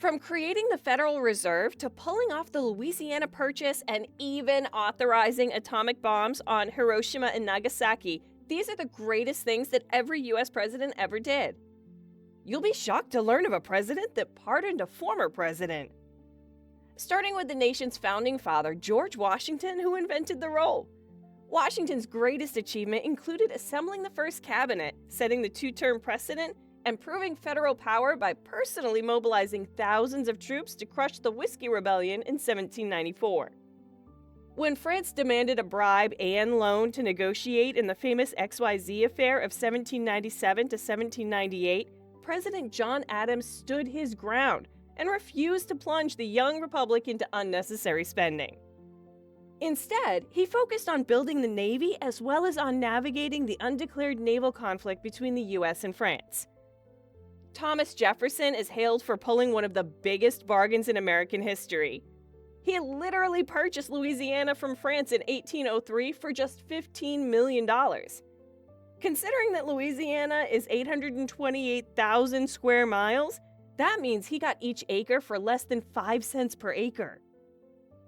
From creating the Federal Reserve to pulling off the Louisiana Purchase and even authorizing atomic bombs on Hiroshima and Nagasaki, these are the greatest things that every US president ever did. You'll be shocked to learn of a president that pardoned a former president. Starting with the nation's founding father, George Washington, who invented the roll. Washington's greatest achievement included assembling the first cabinet, setting the two-term precedent, and proving federal power by personally mobilizing thousands of troops to crush the Whiskey Rebellion in 1794. When France demanded a bribe and loan to negotiate in the famous XYZ affair of 1797 to 1798, President John Adams stood his ground and refused to plunge the young republic into unnecessary spending. Instead, he focused on building the Navy as well as on navigating the undeclared naval conflict between the US and France. Thomas Jefferson is hailed for pulling one of the biggest bargains in American history. He literally purchased Louisiana from France in 1803 for just $15 million. Considering that Louisiana is 828,000 square miles, that means he got each acre for less than 5 cents per acre.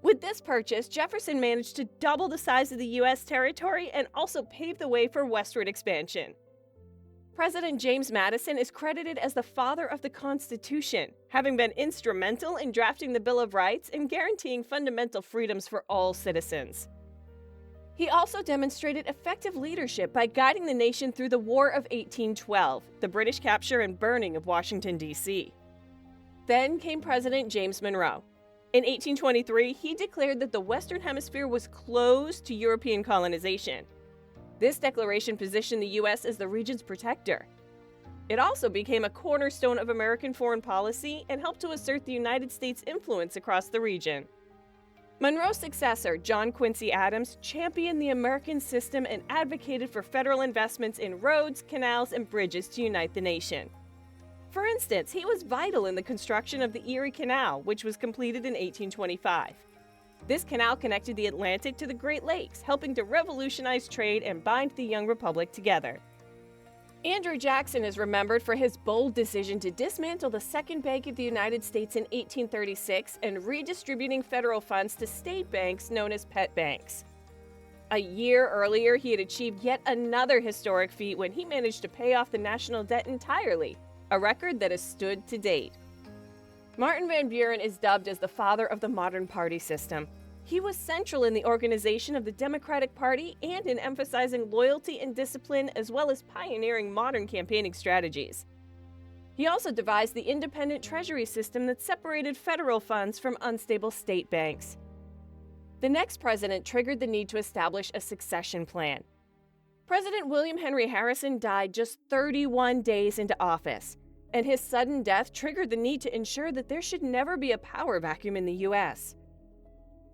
With this purchase, Jefferson managed to double the size of the U.S. territory and also paved the way for westward expansion. President James Madison is credited as the father of the Constitution, having been instrumental in drafting the Bill of Rights and guaranteeing fundamental freedoms for all citizens. He also demonstrated effective leadership by guiding the nation through the War of 1812, the British capture and burning of Washington, D.C. Then came President James Monroe. In 1823, he declared that the Western Hemisphere was closed to European colonization. This declaration positioned the U.S. as the region's protector. It also became a cornerstone of American foreign policy and helped to assert the United States' influence across the region. Monroe's successor, John Quincy Adams, championed the American system and advocated for federal investments in roads, canals, and bridges to unite the nation. For instance, he was vital in the construction of the Erie Canal, which was completed in 1825. This canal connected the Atlantic to the Great Lakes, helping to revolutionize trade and bind the young republic together. Andrew Jackson is remembered for his bold decision to dismantle the Second Bank of the United States in 1836 and redistributing federal funds to state banks known as pet banks. A year earlier, he had achieved yet another historic feat when he managed to pay off the national debt entirely, a record that has stood to date. Martin Van Buren is dubbed as the father of the modern party system. He was central in the organization of the Democratic Party and in emphasizing loyalty and discipline, as well as pioneering modern campaigning strategies. He also devised the independent treasury system that separated federal funds from unstable state banks. The next president triggered the need to establish a succession plan. President William Henry Harrison died just 31 days into office, and his sudden death triggered the need to ensure that there should never be a power vacuum in the U.S.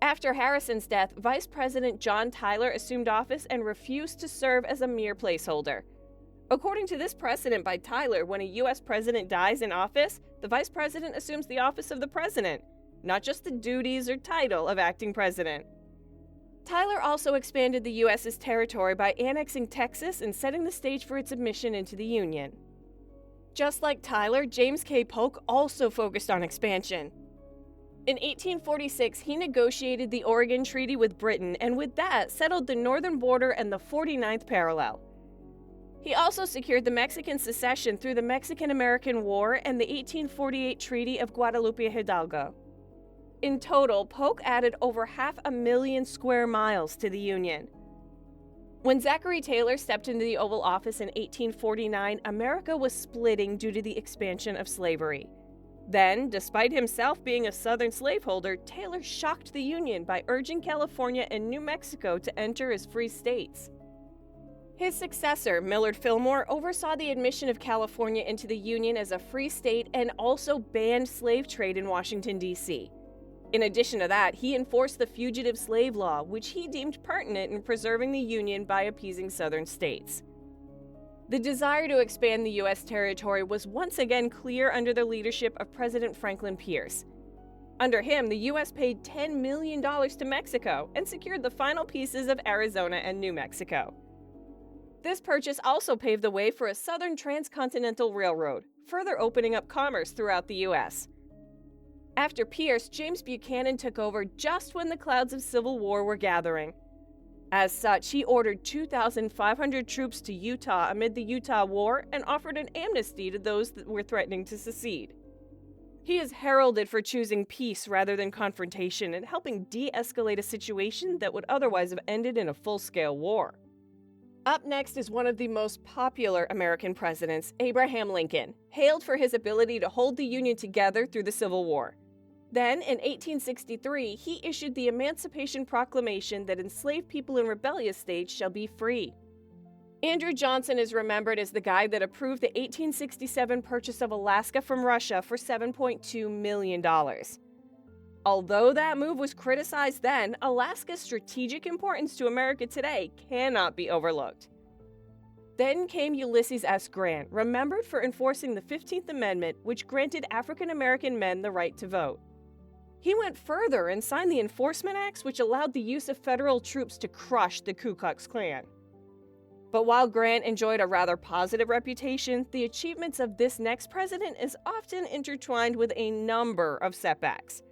After Harrison's death, Vice President John Tyler assumed office and refused to serve as a mere placeholder. According to this precedent by Tyler, when a U.S. president dies in office, the vice president assumes the office of the president, not just the duties or title of acting president. Tyler also expanded the U.S.'s territory by annexing Texas and setting the stage for its admission into the Union. Just like Tyler, James K. Polk also focused on expansion. In 1846, he negotiated the Oregon Treaty with Britain and with that settled the northern border and the 49th parallel. He also secured the Mexican secession through the Mexican-American War and the 1848 Treaty of Guadalupe Hidalgo. In total, Polk added over 500,000 square miles to the Union. When Zachary Taylor stepped into the Oval Office in 1849, America was splitting due to the expansion of slavery. Then, despite himself being a Southern slaveholder, Taylor shocked the Union by urging California and New Mexico to enter as free states. His successor, Millard Fillmore, oversaw the admission of California into the Union as a free state and also banned slave trade in Washington, D.C. In addition to that, he enforced the Fugitive Slave Law, which he deemed pertinent in preserving the Union by appeasing Southern states. The desire to expand the U.S. territory was once again clear under the leadership of President Franklin Pierce. Under him, the U.S. paid $10 million to Mexico and secured the final pieces of Arizona and New Mexico. This purchase also paved the way for a southern transcontinental railroad, further opening up commerce throughout the U.S. After Pierce, James Buchanan took over just when the clouds of civil war were gathering. As such, he ordered 2,500 troops to Utah amid the Utah War and offered an amnesty to those that were threatening to secede. He is heralded for choosing peace rather than confrontation and helping de-escalate a situation that would otherwise have ended in a full-scale war. Up next is one of the most popular American presidents, Abraham Lincoln, hailed for his ability to hold the Union together through the Civil War. Then, in 1863, he issued the Emancipation Proclamation that enslaved people in rebellious states shall be free. Andrew Johnson is remembered as the guy that approved the 1867 purchase of Alaska from Russia for $7.2 million. Although that move was criticized then, Alaska's strategic importance to America today cannot be overlooked. Then came Ulysses S. Grant, remembered for enforcing the 15th Amendment, which granted African American men the right to vote. He went further and signed the Enforcement Acts, which allowed the use of federal troops to crush the Ku Klux Klan. But while Grant enjoyed a rather positive reputation, the achievements of this next president is often intertwined with a number of setbacks.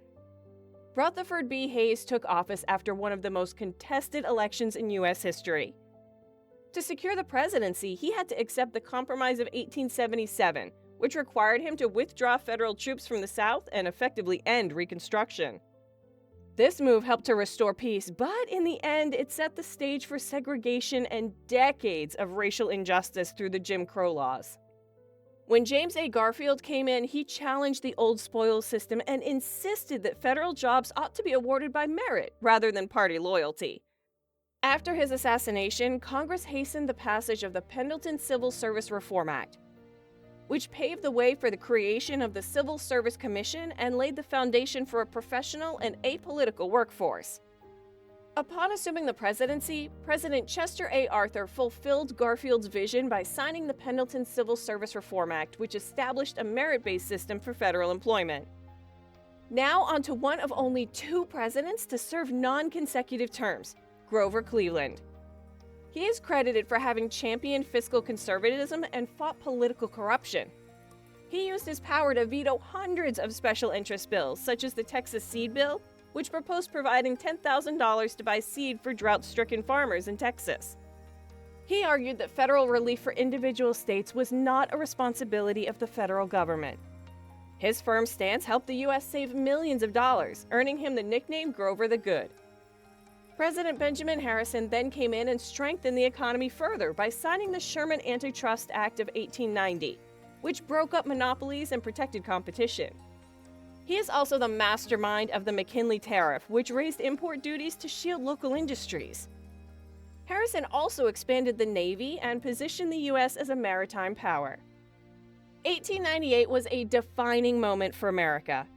Rutherford B. Hayes took office after one of the most contested elections in U.S. history. To secure the presidency, he had to accept the Compromise of 1877, which required him to withdraw federal troops from the South and effectively end Reconstruction. This move helped to restore peace, but in the end, it set the stage for segregation and decades of racial injustice through the Jim Crow laws. When James A. Garfield came in, he challenged the old spoils system and insisted that federal jobs ought to be awarded by merit rather than party loyalty. After his assassination, Congress hastened the passage of the Pendleton Civil Service Reform Act, which paved the way for the creation of the Civil Service Commission and laid the foundation for a professional and apolitical workforce. Upon assuming the presidency, President Chester A. Arthur fulfilled Garfield's vision by signing the Pendleton Civil Service Reform Act, which established a merit-based system for federal employment. Now on to one of only two presidents to serve non-consecutive terms, Grover Cleveland. He is credited for having championed fiscal conservatism and fought political corruption. He used his power to veto hundreds of special interest bills, such as the Texas Seed Bill, which proposed providing $10,000 to buy seed for drought-stricken farmers in Texas. He argued that federal relief for individual states was not a responsibility of the federal government. His firm stance helped the U.S. save millions of dollars, earning him the nickname Grover the Good. President Benjamin Harrison then came in and strengthened the economy further by signing the Sherman Antitrust Act of 1890, which broke up monopolies and protected competition. He is also the mastermind of the McKinley Tariff, which raised import duties to shield local industries. Harrison also expanded the Navy and positioned the U.S. as a maritime power. 1898 was a defining moment for America.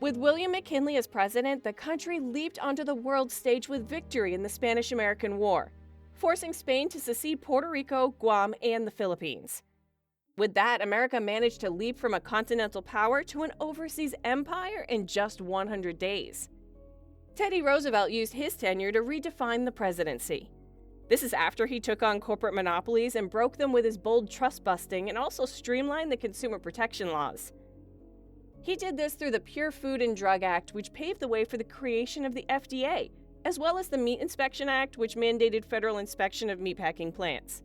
With William McKinley as president, the country leaped onto the world stage with victory in the Spanish-American War, forcing Spain to secede Puerto Rico, Guam, and the Philippines. With that, America managed to leap from a continental power to an overseas empire in just 100 days. Teddy Roosevelt used his tenure to redefine the presidency. This is after he took on corporate monopolies and broke them with his bold trust-busting and also streamlined the consumer protection laws. He did this through the Pure Food and Drug Act, which paved the way for the creation of the FDA, as well as the Meat Inspection Act, which mandated federal inspection of meatpacking plants.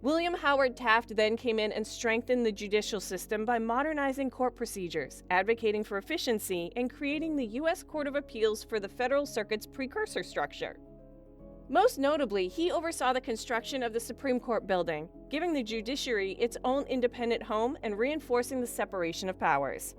William Howard Taft then came in and strengthened the judicial system by modernizing court procedures, advocating for efficiency, and creating the U.S. Court of Appeals for the Federal Circuit's precursor structure. Most notably, he oversaw the construction of the Supreme Court building, giving the judiciary its own independent home and reinforcing the separation of powers.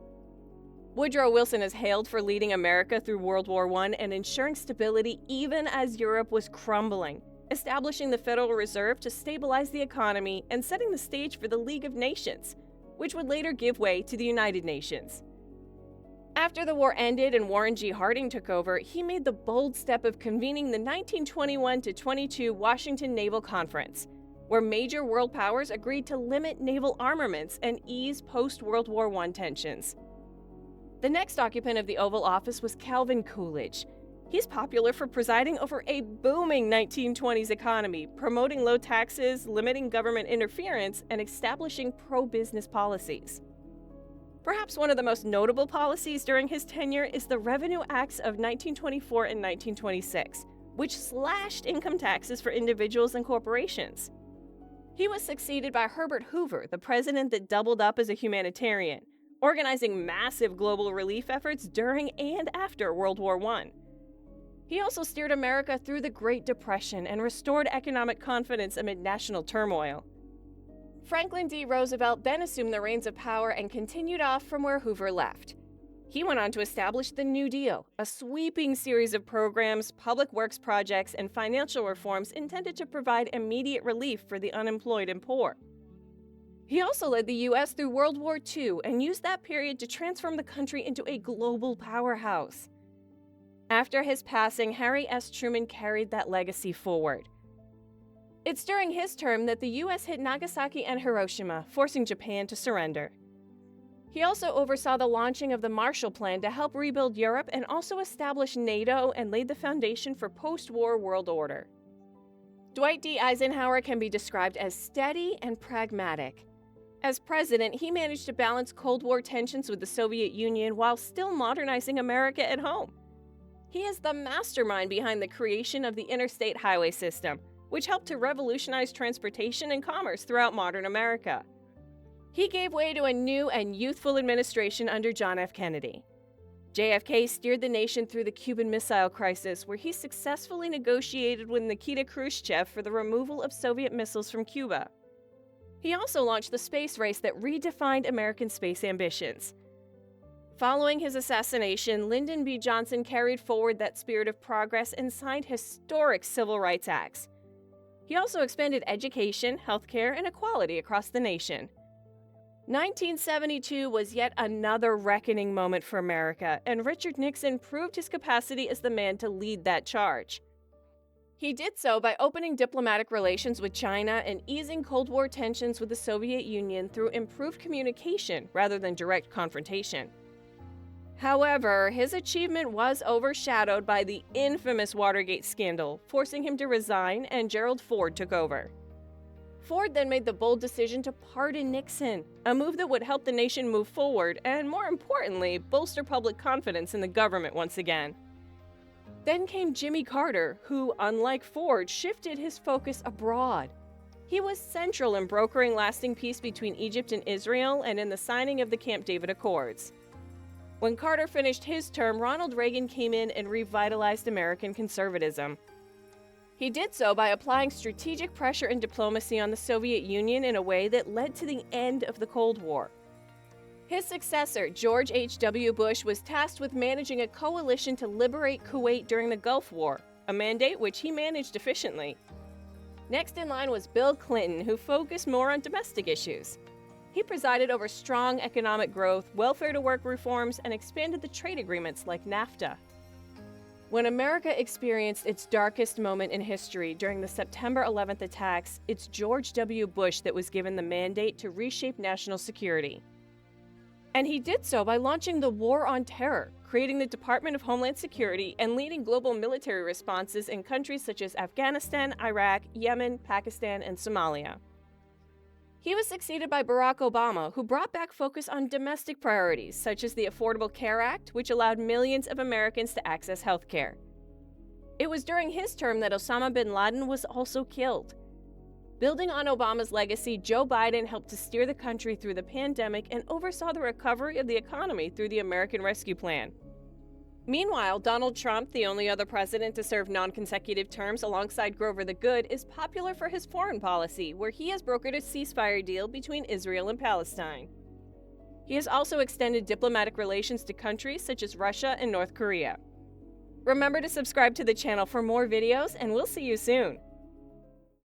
Woodrow Wilson is hailed for leading America through World War I and ensuring stability even as Europe was crumbling, establishing the Federal Reserve to stabilize the economy and setting the stage for the League of Nations, which would later give way to the United Nations. After the war ended and Warren G. Harding took over, he made the bold step of convening the 1921-22 Washington Naval Conference, where major world powers agreed to limit naval armaments and ease post-World War I tensions. The next occupant of the Oval Office was Calvin Coolidge. He's popular for presiding over a booming 1920s economy, promoting low taxes, limiting government interference, and establishing pro-business policies. Perhaps one of the most notable policies during his tenure is the Revenue Acts of 1924 and 1926, which slashed income taxes for individuals and corporations. He was succeeded by Herbert Hoover, the president that doubled up as a humanitarian, organizing massive global relief efforts during and after World War I. He also steered America through the Great Depression and restored economic confidence amid national turmoil. Franklin D. Roosevelt then assumed the reins of power and continued off from where Hoover left. He went on to establish the New Deal, a sweeping series of programs, public works projects, and financial reforms intended to provide immediate relief for the unemployed and poor. He also led the U.S. through World War II and used that period to transform the country into a global powerhouse. After his passing, Harry S. Truman carried that legacy forward. It's during his term that the U.S. hit Nagasaki and Hiroshima, forcing Japan to surrender. He also oversaw the launching of the Marshall Plan to help rebuild Europe and also establish NATO and laid the foundation for post-war world order. Dwight D. Eisenhower can be described as steady and pragmatic. As president, he managed to balance Cold War tensions with the Soviet Union while still modernizing America at home. He is the mastermind behind the creation of the interstate highway system, which helped to revolutionize transportation and commerce throughout modern America. He gave way to a new and youthful administration under John F. Kennedy. JFK steered the nation through the Cuban Missile Crisis, where he successfully negotiated with Nikita Khrushchev for the removal of Soviet missiles from Cuba. He also launched the space race that redefined American space ambitions. Following his assassination, Lyndon B. Johnson carried forward that spirit of progress and signed historic civil rights acts. He also expanded education, healthcare, and equality across the nation. 1972 was yet another reckoning moment for America, and Richard Nixon proved his capacity as the man to lead that charge. He did so by opening diplomatic relations with China and easing Cold War tensions with the Soviet Union through improved communication rather than direct confrontation. However, his achievement was overshadowed by the infamous Watergate scandal, forcing him to resign, and Gerald Ford took over. Ford then made the bold decision to pardon Nixon, a move that would help the nation move forward and, more importantly, bolster public confidence in the government once again. Then came Jimmy Carter, who, unlike Ford, shifted his focus abroad. He was central in brokering lasting peace between Egypt and Israel and in the signing of the Camp David Accords. When Carter finished his term, Ronald Reagan came in and revitalized American conservatism. He did so by applying strategic pressure and diplomacy on the Soviet Union in a way that led to the end of the Cold War. His successor, George H.W. Bush, was tasked with managing a coalition to liberate Kuwait during the Gulf War, a mandate which he managed efficiently. Next in line was Bill Clinton, who focused more on domestic issues. He presided over strong economic growth, welfare-to-work reforms, and expanded the trade agreements like NAFTA. When America experienced its darkest moment in history during the September 11th attacks, it's George W. Bush that was given the mandate to reshape national security. And he did so by launching the War on Terror, creating the Department of Homeland Security, and leading global military responses in countries such as Afghanistan, Iraq, Yemen, Pakistan, and Somalia. He was succeeded by Barack Obama, who brought back focus on domestic priorities, such as the Affordable Care Act, which allowed millions of Americans to access health care. It was during his term that Osama bin Laden was also killed. Building on Obama's legacy, Joe Biden helped to steer the country through the pandemic and oversaw the recovery of the economy through the American Rescue Plan. Meanwhile, Donald Trump, the only other president to serve non-consecutive terms alongside Grover the Good, is popular for his foreign policy, where he has brokered a ceasefire deal between Israel and Palestine. He has also extended diplomatic relations to countries such as Russia and North Korea. Remember to subscribe to the channel for more videos, and we'll see you soon.